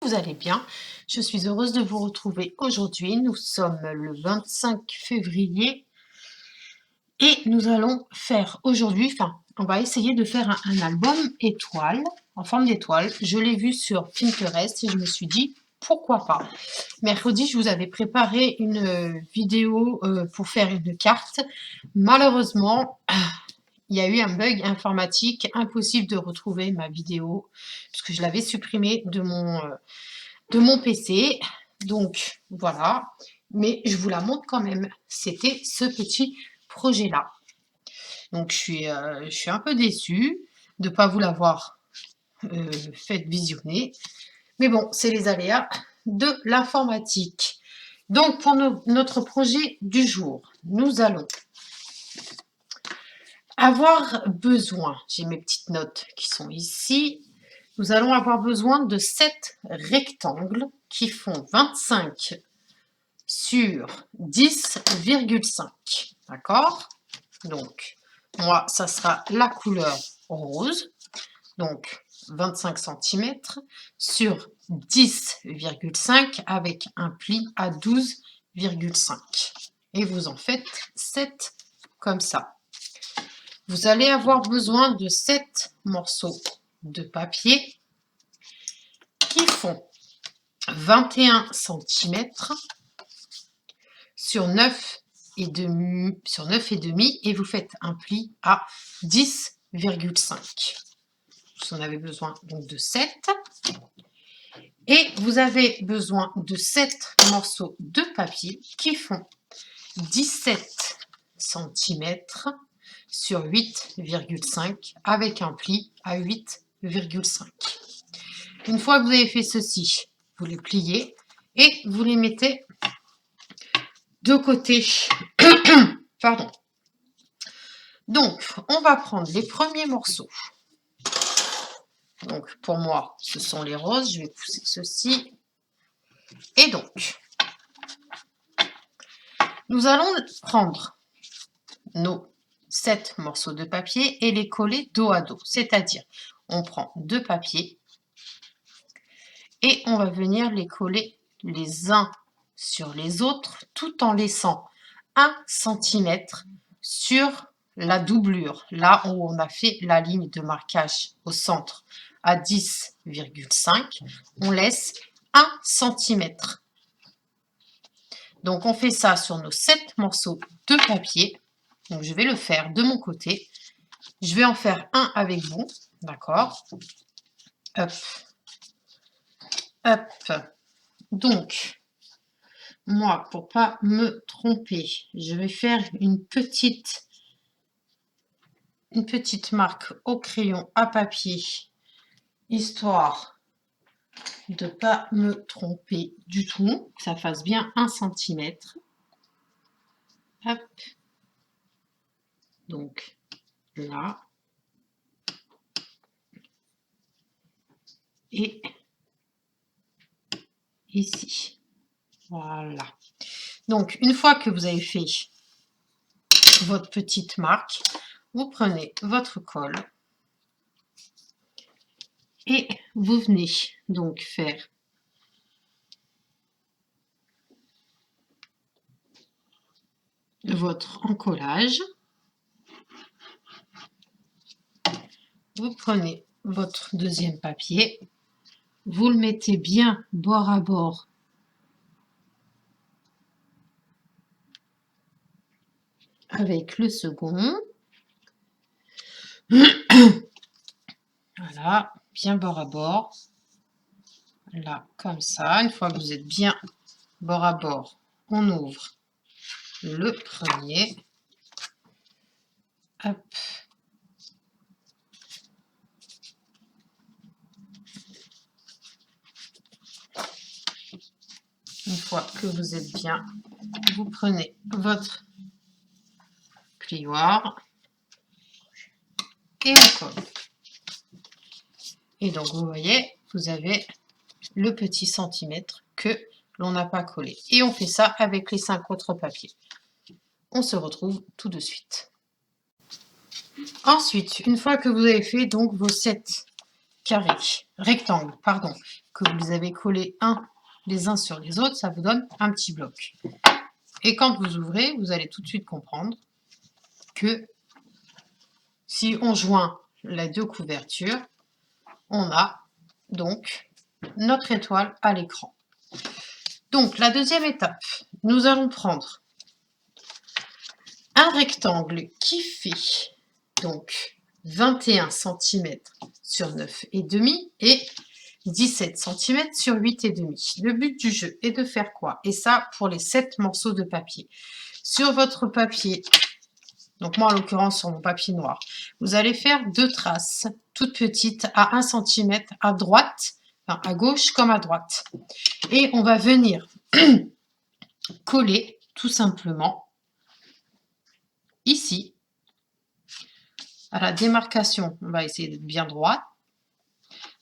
vous allez bien. Je suis heureuse de vous retrouver aujourd'hui. Nous sommes le 25 février et nous allons faire aujourd'hui, on va essayer de faire un album étoile, en forme d'étoile. Je l'ai vu sur Pinterest et je me suis dit, pourquoi pas. Mercredi, je vous avais préparé une vidéo pour faire une carte. Malheureusement, il y a eu un bug informatique, impossible de retrouver ma vidéo, puisque je l'avais supprimée de mon PC. Donc, voilà. Mais je vous la montre quand même. C'était ce petit projet-là. Donc, je suis un peu déçue de ne pas vous l'avoir fait visionner. Mais bon, c'est les aléas de l'informatique. Donc, pour notre projet du jour, nous allons avoir besoin, j'ai mes petites notes qui sont ici, nous allons avoir besoin de 7 rectangles qui font 25 sur 10,5. D'accord? Donc, moi, ça sera la couleur rose. Donc, 25 cm sur 10,5 avec un pli à 12,5. Et vous en faites 7 comme ça. Vous allez avoir besoin de 7 morceaux de papier qui font 21 cm sur 9,5 et vous faites un pli à 10,5. Vous en avez besoin donc de 7. Et vous avez besoin de 7 morceaux de papier qui font 17 cm sur 8,5 avec un pli à 8,5. Une fois que vous avez fait ceci, vous les pliez et vous les mettez de côté. Pardon. Donc, on va prendre les premiers morceaux. Donc, pour moi, ce sont les roses. Je vais pousser ceci. Et donc, nous allons prendre nos 7 morceaux de papier et les coller dos à dos. C'est-à-dire, on prend 2 papiers et on va venir les coller les uns sur les autres tout en laissant 1 cm sur la doublure, là où on a fait la ligne de marquage au centre à 10,5, on laisse 1 cm. Donc on fait ça sur nos 7 morceaux de papier. Donc je vais le faire de mon côté. Je vais en faire un avec vous, d'accord? Hop. Hop. Donc, moi, pour pas me tromper, je vais faire une petite marque au crayon à papier, histoire de ne pas me tromper du tout, que ça fasse bien 1 cm. Hop. Donc, là. Et ici. Voilà. Donc, une fois que vous avez fait votre petite marque, vous prenez votre colle et vous venez donc faire votre encollage. Vous prenez votre deuxième papier, vous le mettez bien bord à bord avec le second. Voilà, bien bord à bord. Là, comme ça. Une fois que vous êtes bien bord à bord, on ouvre le premier. Hop. Une fois que vous êtes bien, vous prenez votre plioir et on colle. Et donc, vous voyez, vous avez le petit centimètre que l'on n'a pas collé. Et on fait ça avec les 5 autres papiers. On se retrouve tout de suite. Ensuite, une fois que vous avez fait donc vos 7 carrés, rectangles, pardon, que vous avez collés les uns sur les autres, ça vous donne un petit bloc. Et quand vous ouvrez, vous allez tout de suite comprendre que si on joint les deux couvertures, on a donc notre étoile à l'écran. Donc la deuxième étape, nous allons prendre un rectangle qui fait donc 21 cm sur 9,5 et 17 cm sur 8,5. Le but du jeu est de faire quoi? Et ça pour les 7 morceaux de papier. Sur votre papier, donc moi en l'occurrence sur mon papier noir, vous allez faire 2 traces toutes petites à 1 cm à droite, enfin à gauche comme à droite. Et on va venir coller tout simplement ici, à la démarcation, on va essayer d'être bien droit,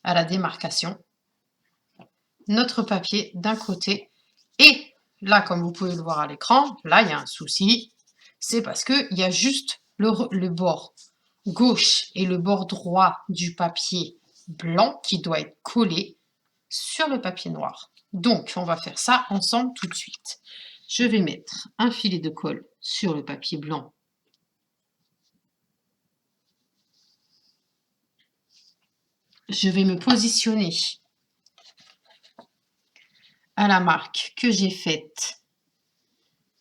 à la démarcation, notre papier d'un côté. Et là, comme vous pouvez le voir à l'écran, là, il y a un souci. C'est parce qu'il y a juste le bord gauche et le bord droit du papier blanc qui doit être collé sur le papier noir. Donc, on va faire ça ensemble tout de suite. Je vais mettre un filet de colle sur le papier blanc. Je vais me positionner à la marque que j'ai faite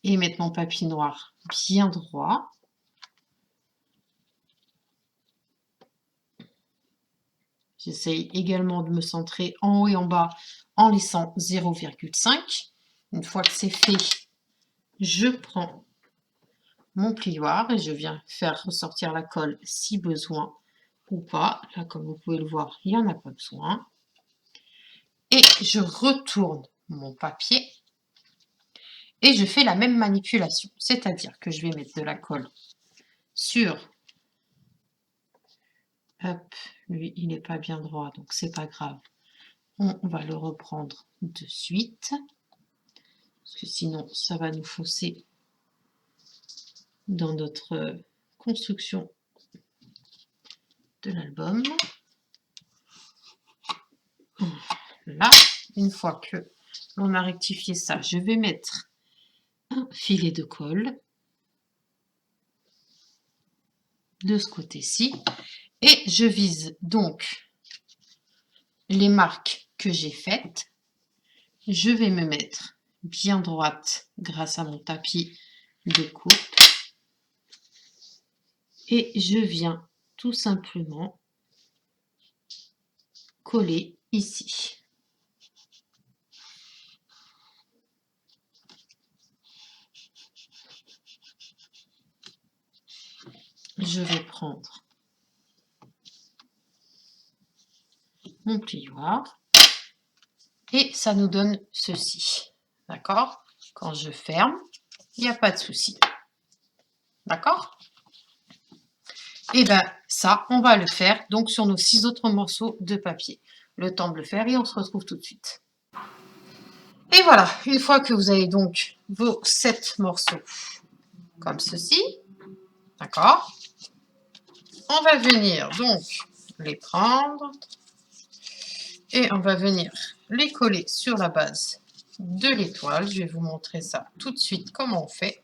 et mettre mon papier noir bien droit. J'essaye également de me centrer en haut et en bas en laissant 0,5. Une fois que c'est fait, je prends mon plioir et je viens faire ressortir la colle si besoin ou pas. Là, comme vous pouvez le voir, il n'y en a pas besoin. Et je retourne mon papier et je fais la même manipulation. C'est-à-dire que je vais mettre de la colle sur... Hop, lui, il n'est pas bien droit, donc c'est pas grave. On va le reprendre de suite, parce que sinon, ça va nous fausser dans notre construction de l'album. Là, une fois que l'on a rectifié ça, je vais mettre un filet de colle de ce côté-ci et je vise donc les marques que j'ai faites. Je vais me mettre bien droite grâce à mon tapis de coupe et je viens tout simplement coller ici. Je vais prendre mon plioir et ça nous donne ceci. D'accord? Quand je ferme, il n'y a pas de souci. D'accord? Et bien ça, on va le faire donc sur nos 6 autres morceaux de papier. Le temps de le faire et on se retrouve tout de suite. Et voilà, une fois que vous avez donc vos 7 morceaux comme ceci, d'accord? On va venir donc les prendre et on va venir les coller sur la base de l'étoile. Je vais vous montrer ça tout de suite comment on fait.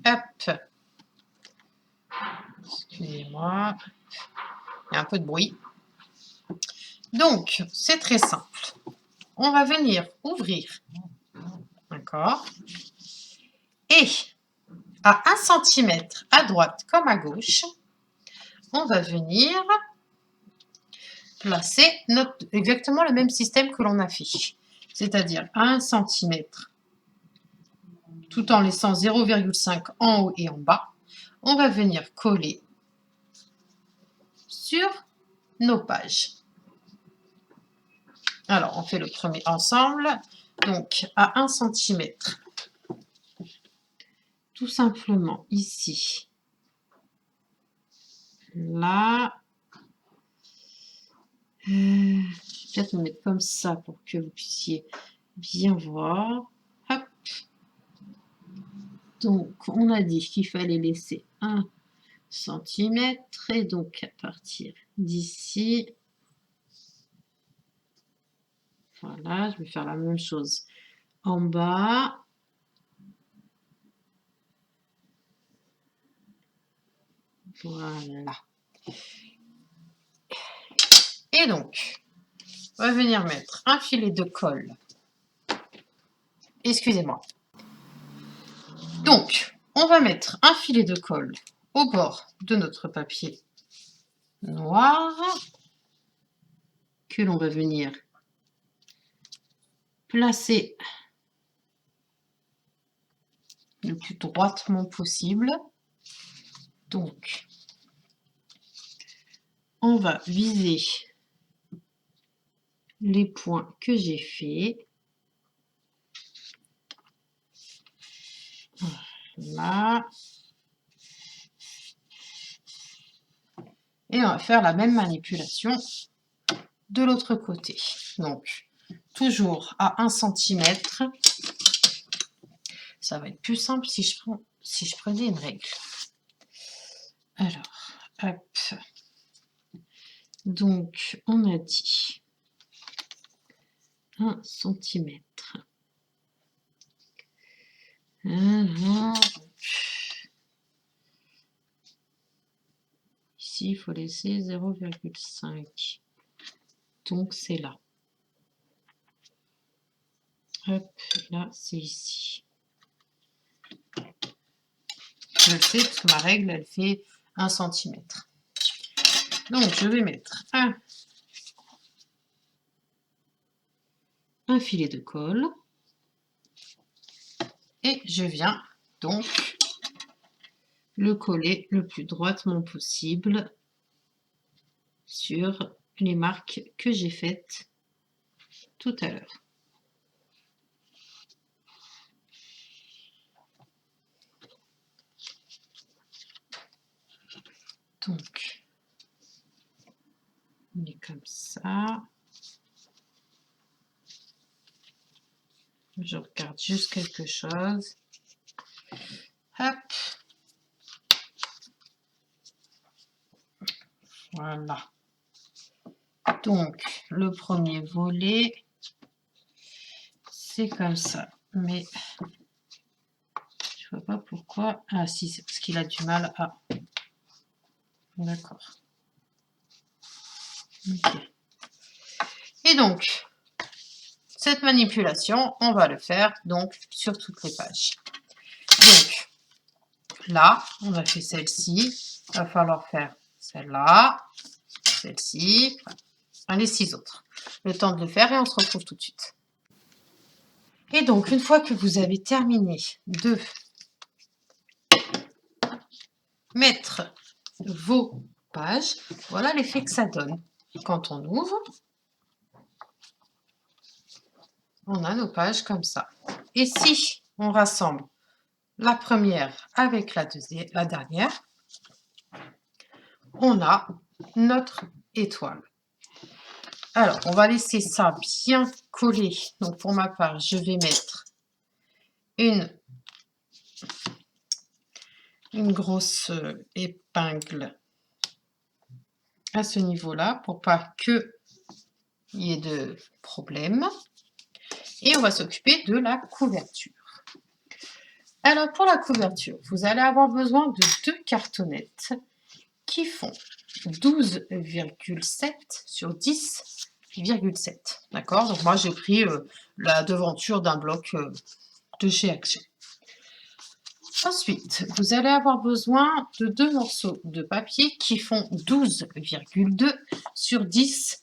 Hop. Excusez-moi, il y a un peu de bruit. Donc, c'est très simple. On va venir ouvrir, d'accord? Et à 1 cm à droite comme à gauche, on va venir placer exactement le même système que l'on a fait. C'est-à-dire à 1 cm, tout en laissant 0,5 en haut et en bas, on va venir coller sur nos pages. Alors, on fait le premier ensemble. Donc, à 1 cm, tout simplement ici, là. Je vais peut-être me mettre comme ça pour que vous puissiez bien voir. Hop. Donc, on a dit qu'il fallait laisser 1 centimètres. Et donc, à partir d'ici, voilà, je vais faire la même chose en bas. Voilà. Et donc, on va venir mettre un filet de colle. Excusez-moi. Donc, on va mettre un filet de colle au bord de notre papier noir que l'on va venir placer le plus droitement possible. Donc, on va viser les points que j'ai faits. Là. Et on va faire la même manipulation de l'autre côté. Donc, toujours à 1 cm. Ça va être plus simple si je prenais une règle. Alors, hop. Donc, on a dit 1 cm. Ici, il faut laisser 0,5. Donc, c'est là. Hop, là, c'est ici. Je le sais parce que ma règle, elle fait 1 cm. Donc, je vais mettre un filet de colle. Et je viens donc le coller le plus droitement possible sur les marques que j'ai faites tout à l'heure. Donc, on est comme ça. Je regarde juste quelque chose. Hop. Voilà. Donc, le premier volet, c'est comme ça. Mais je vois pas pourquoi. Ah si, c'est parce qu'il a du mal à... D'accord. Okay. Et donc, cette manipulation, on va le faire donc sur toutes les pages. Donc, là, on a fait celle-ci. Il va falloir faire celle-là, celle-ci, les 6 autres. Le temps de le faire et on se retrouve tout de suite. Et donc, une fois que vous avez terminé de mettre vos pages, voilà l'effet que ça donne. Quand on ouvre, on a nos pages comme ça. Et si on rassemble la première avec la dernière, on a notre étoile. Alors, on va laisser ça bien collé. Donc, pour ma part, je vais mettre une grosse épingle à ce niveau-là pour pas qu'il y ait de problème. Et on va s'occuper de la couverture. Alors, pour la couverture, vous allez avoir besoin de 2 cartonnettes qui font 12,7 sur 10,7. D'accord? Donc, moi, j'ai pris la devanture d'un bloc de chez Action. Ensuite, vous allez avoir besoin de 2 morceaux de papier qui font 12,2 sur 10,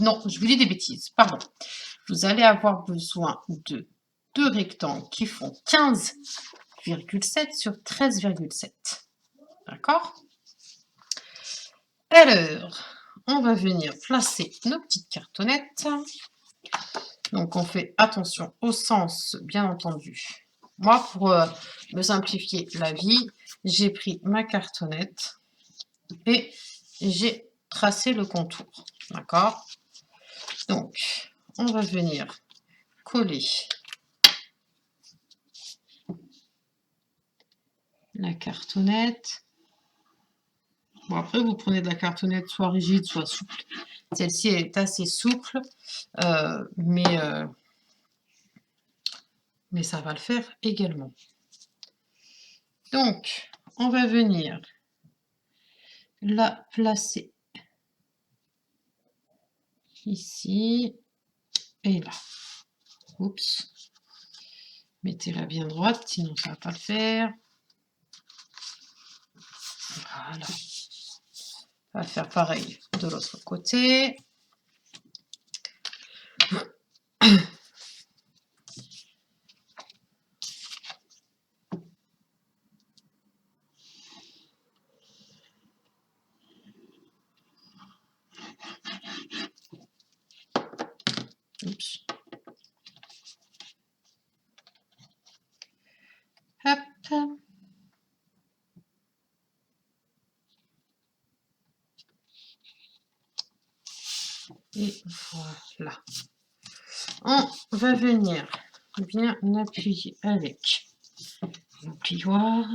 non, je vous dis des bêtises, pardon. Vous allez avoir besoin de 2 rectangles qui font 15,7 sur 13,7. D'accord? Alors, on va venir placer nos petites cartonnettes. Donc, on fait attention au sens, bien entendu. Moi, pour me simplifier la vie, j'ai pris ma cartonnette et j'ai tracé le contour. D'accord? Donc, on va venir coller la cartonnette Bon, après, vous prenez de la cartonnette soit rigide, soit souple. Celle-ci est assez souple, mais ça va le faire également. Donc, on va venir la placer ici et là. Oups. Mettez-la bien droite, sinon ça ne va pas le faire. Voilà. On va faire pareil de l'autre côté. Oups. Hop. Et voilà. On va venir bien appuyer avec le plioir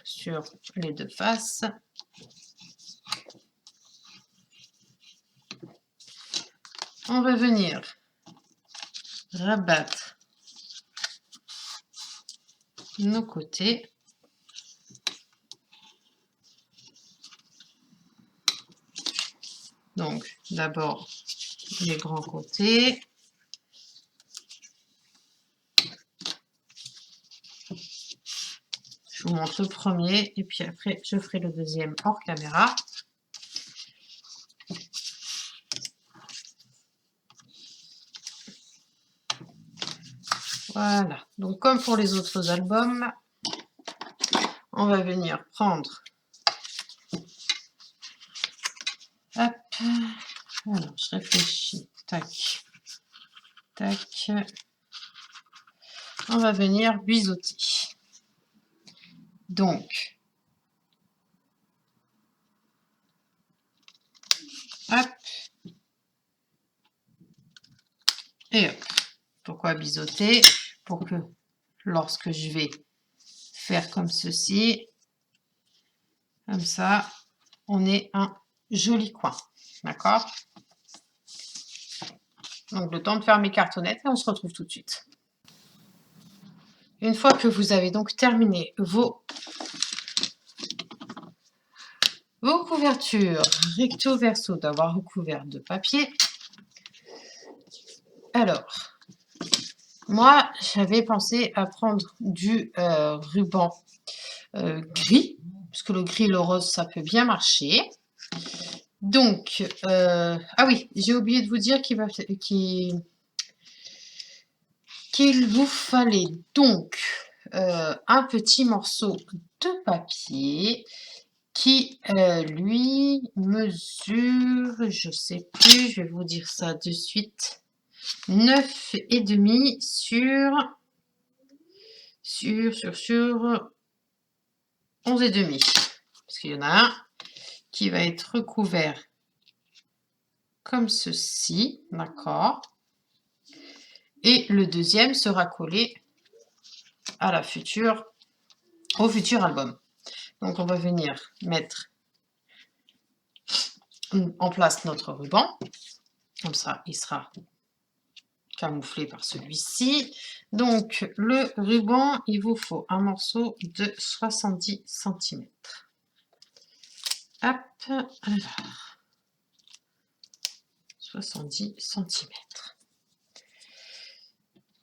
sur les deux faces. On va venir rabattre nos côtés. Donc, d'abord les grands côtés. Je vous montre le premier et puis après, je ferai le deuxième hors caméra. Voilà. Donc, comme pour les autres albums, on va venir prendre... Hop. Alors, je réfléchis. Tac. Tac. On va venir biseauter. Donc, hop. Et hop. Pourquoi biseauter? Pour que lorsque je vais faire comme ceci, comme ça, on ait un joli coin. D'accord? Donc, le temps de faire mes cartonnettes et on se retrouve tout de suite. Une fois que vous avez donc terminé vos couvertures recto verso d'avoir recouvert de papier, alors, moi, j'avais pensé à prendre du ruban gris, parce que le gris et le rose, ça peut bien marcher. Donc, ah oui, j'ai oublié de vous dire qu'il vous fallait donc un petit morceau de papier qui, lui, mesure, je sais plus, je vais vous dire ça de suite, 9,5 sur 11,5. Parce qu'il y en a un qui va être recouvert comme ceci, d'accord? Et le deuxième sera collé à au futur album. Donc, on va venir mettre en place notre ruban. Comme ça, il sera camouflé par celui-ci. Donc, le ruban, il vous faut un morceau de 70 cm. Hop, alors, 70 cm.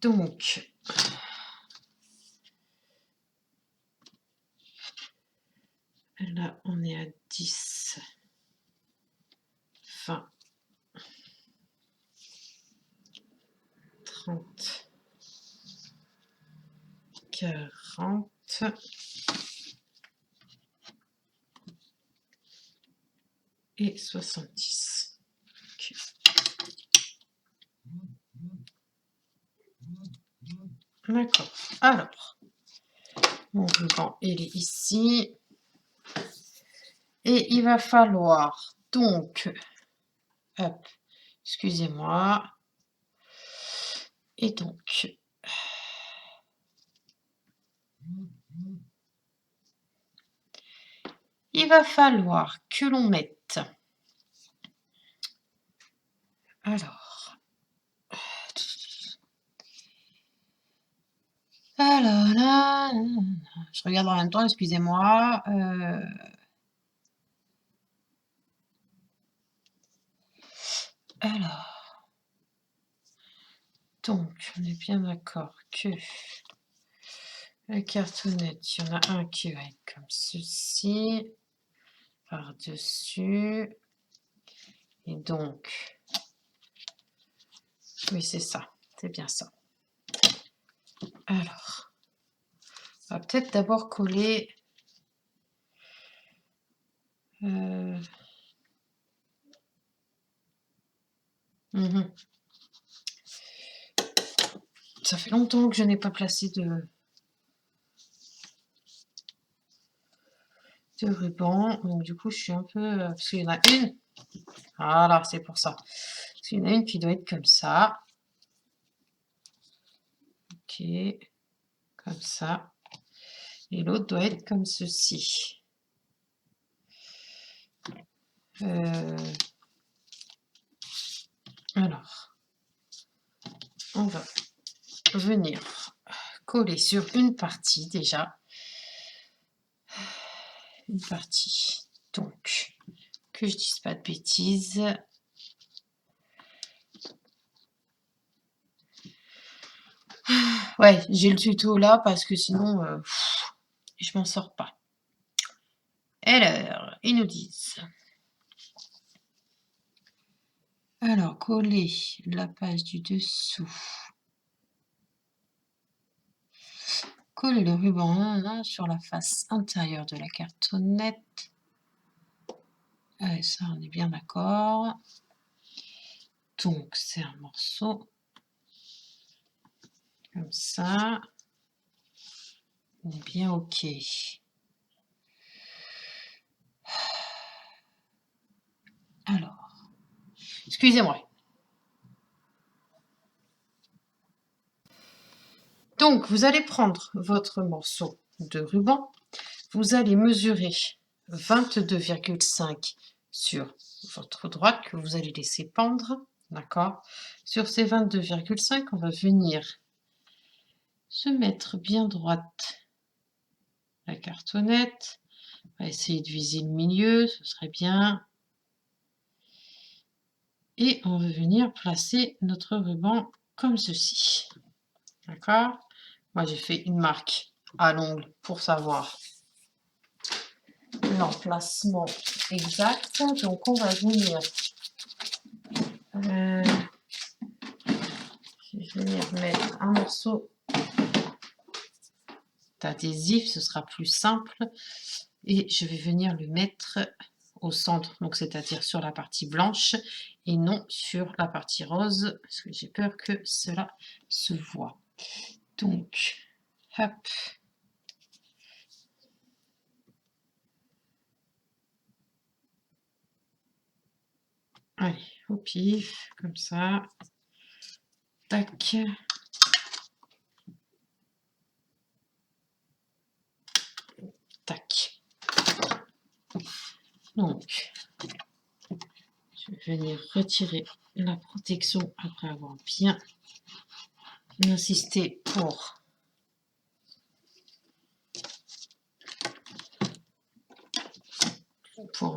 Donc, là, on est à 10, 20, 30, 40, et 70. Okay. D'accord. Alors, mon ruban, il est ici. Et il va falloir donc, hop, excusez-moi, et donc, il va falloir que l'on mette... Alors, là, je regarde en même temps, excusez-moi. Alors, donc, on est bien d'accord que la cartonnette, il y en a un qui va être comme ceci, par-dessus. Et donc, oui, c'est ça, c'est bien ça. Alors, on va peut-être d'abord coller... Ça fait longtemps que je n'ai pas placé de ruban, donc du coup je suis un peu... parce qu'il y en a une, voilà, c'est pour ça. Parce qu'il y en a une qui doit être comme ça. Ok, comme ça. Et l'autre doit être comme ceci. Alors, on va venir coller sur une partie déjà. Une partie. Donc, que je dise pas de bêtises. Ouais, j'ai le tuto là parce que sinon, je m'en sors pas. Alors, ils nous disent... Alors, coller la page du dessous. Coller le ruban sur la face intérieure de la cartonnette. Ouais, ça, on est bien d'accord. Donc, c'est un morceau comme ça. On est bien OK. Alors, excusez-moi. Donc, vous allez prendre votre morceau de ruban. Vous allez mesurer 22,5 sur votre droite que vous allez laisser pendre. D'accord? Sur ces 22,5, on va venir se mettre bien droite la cartonnette. On va essayer de viser le milieu, ce serait bien. Et on va venir placer notre ruban comme ceci. D'accord? Moi, j'ai fait une marque à l'ongle pour savoir l'emplacement exact. Donc, on va venir... je vais venir mettre un morceau d'adhésif, ce sera plus simple. Et je vais venir le mettre au centre, donc c'est-à-dire sur la partie blanche et non sur la partie rose, parce que j'ai peur que cela se voit. Donc, hop. Allez, au pif, comme ça. Tac. Tac. Donc, je vais venir retirer la protection après avoir bien insisté pour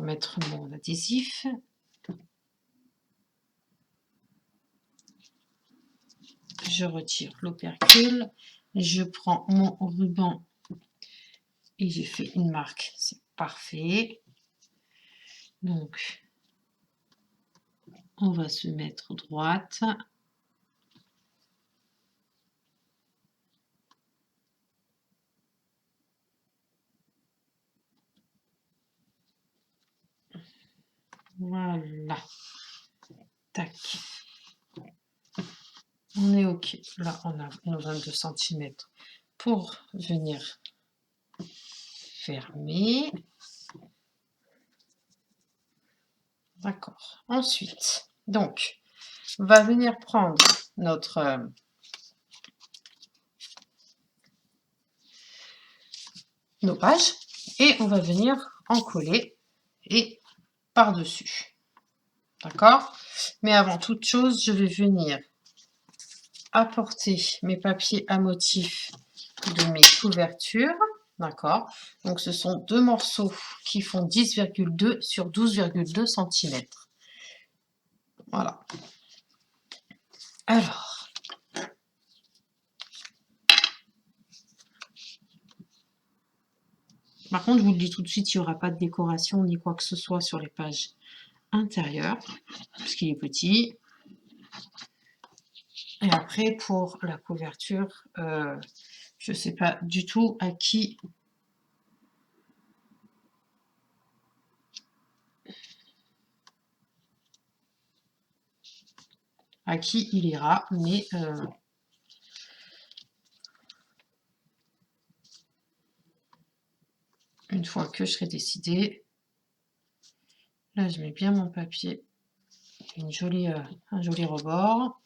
mettre mon adhésif. Je retire l'opercule, je prends mon ruban et j'ai fait une marque, c'est parfait. Donc, on va se mettre droite. Voilà. Tac. On est OK. Là, on a nos 22 cm pour venir fermer. D'accord. Ensuite, donc, on va venir prendre notre nos pages. Et on va venir en coller et par-dessus. D'accord? Mais avant toute chose, je vais venir apporter mes papiers à motif de mes couvertures. D'accord? Donc ce sont deux morceaux qui font 10,2 sur 12,2 cm. Voilà. Alors, par contre, je vous le dis tout de suite, il n'y aura pas de décoration ni quoi que ce soit sur les pages intérieures, puisqu'il est petit. Et après, pour la couverture, je ne sais pas du tout à qui il ira, mais une fois que je serai décidée, là je mets bien mon papier, un joli rebord.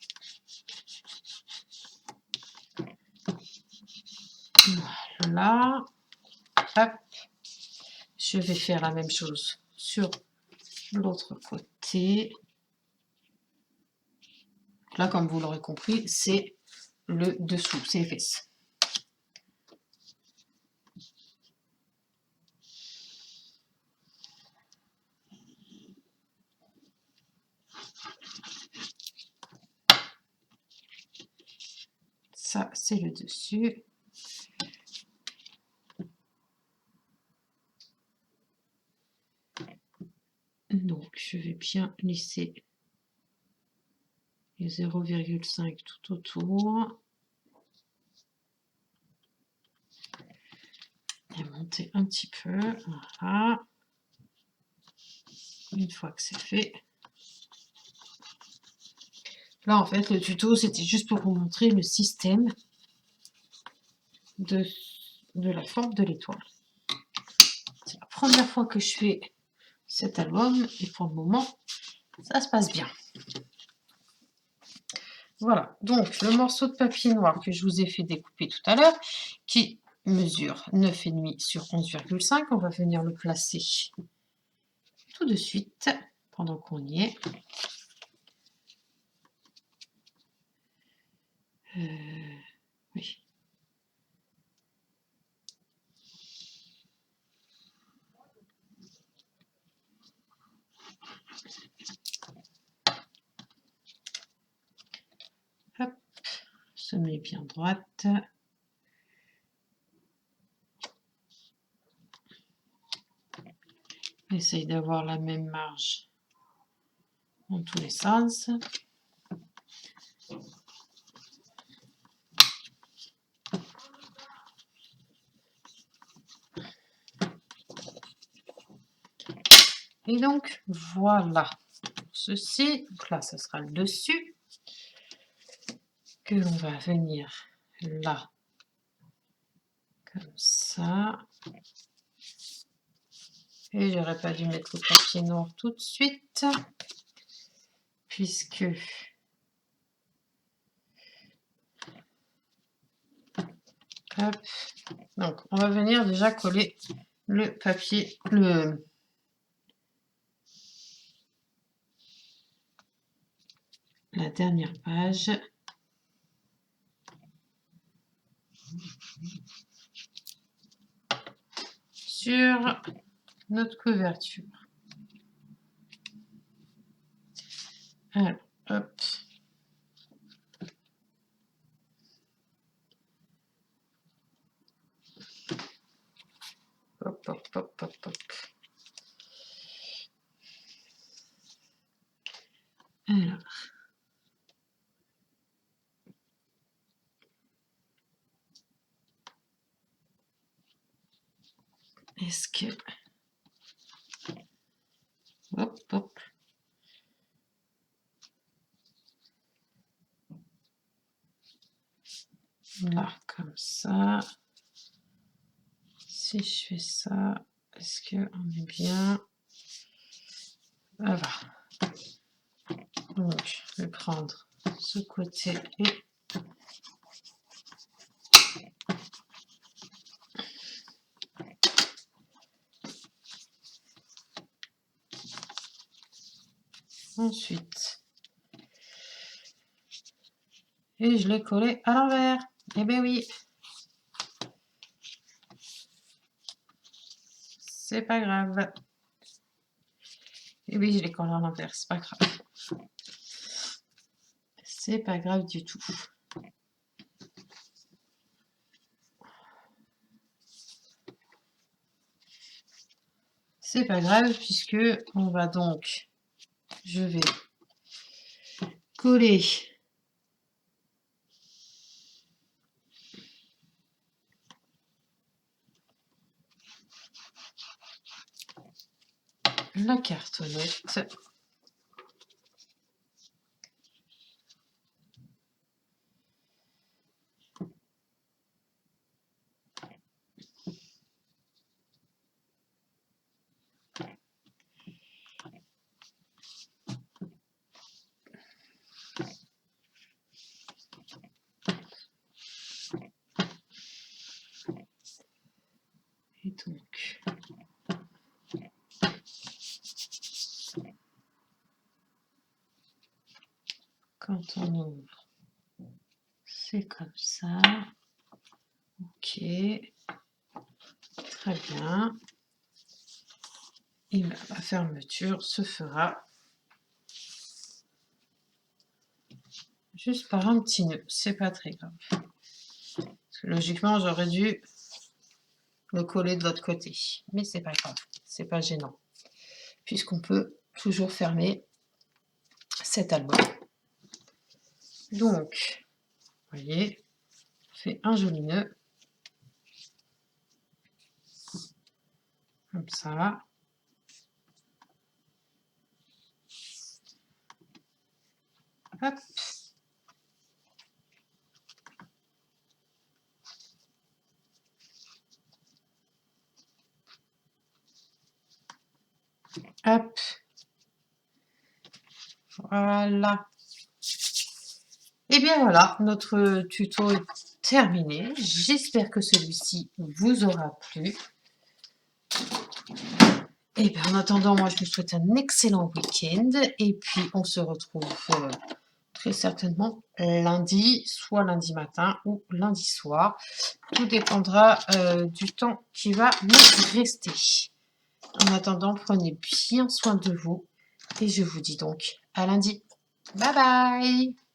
Voilà, hop, je vais faire la même chose sur l'autre côté. Là, comme vous l'aurez compris, c'est le dessous, c'est les fesses. Ça, c'est le dessus. Donc, je vais bien lisser les 0,5 tout autour. Et monter un petit peu. Voilà. Une fois que c'est fait. Là, en fait, le tuto, c'était juste pour vous montrer le système de la forme de l'étoile. C'est la première fois que je fais cet album et pour le moment, ça se passe bien. Voilà, donc le morceau de papier noir que je vous ai fait découper tout à l'heure, qui mesure 9,5 sur 11,5, on va venir le placer tout de suite, pendant qu'on y est. Oui. Hop, se met bien droite. Essaye d'avoir la même marge dans tous les sens. Et donc, voilà. Ceci, donc là, ce sera le dessus. Que l'on va venir là, comme ça. Et j'aurais pas dû mettre le papier noir tout de suite, puisque hop. Donc on va venir déjà coller le papier, la dernière page sur notre couverture. Alors, hop. Hop, hop, hop, hop, hop. Alors. Est-ce que... Hop, hop. Là, comme ça. Si je fais ça, est-ce qu'on est bien? Voilà. Donc, je vais prendre ce côté et Ensuite, et je l'ai collé à l'envers. Eh bien oui, c'est pas grave. Et oui, je l'ai collé à l'envers, c'est pas grave. C'est pas grave du tout. C'est pas grave puisque on va donc, je vais coller la cartonnette. Et donc, quand on ouvre, c'est comme ça. Ok, très bien. Et la fermeture se fera juste par un petit nœud, c'est pas très grave. Parce que logiquement, j'aurais dû le coller de l'autre côté, mais c'est pas grave, c'est pas gênant, puisqu'on peut toujours fermer cet album. Donc, vous voyez, on fait un joli nœud, comme ça. Hop. Hop. Voilà. Et bien voilà, notre tuto est terminé. J'espère que celui-ci vous aura plu. Et bien en attendant, moi je vous souhaite un excellent week-end. Et puis on se retrouve très certainement lundi, soit lundi matin ou lundi soir. Tout dépendra du temps qui va nous rester. En attendant, prenez bien soin de vous. Et je vous dis donc à lundi. Bye bye!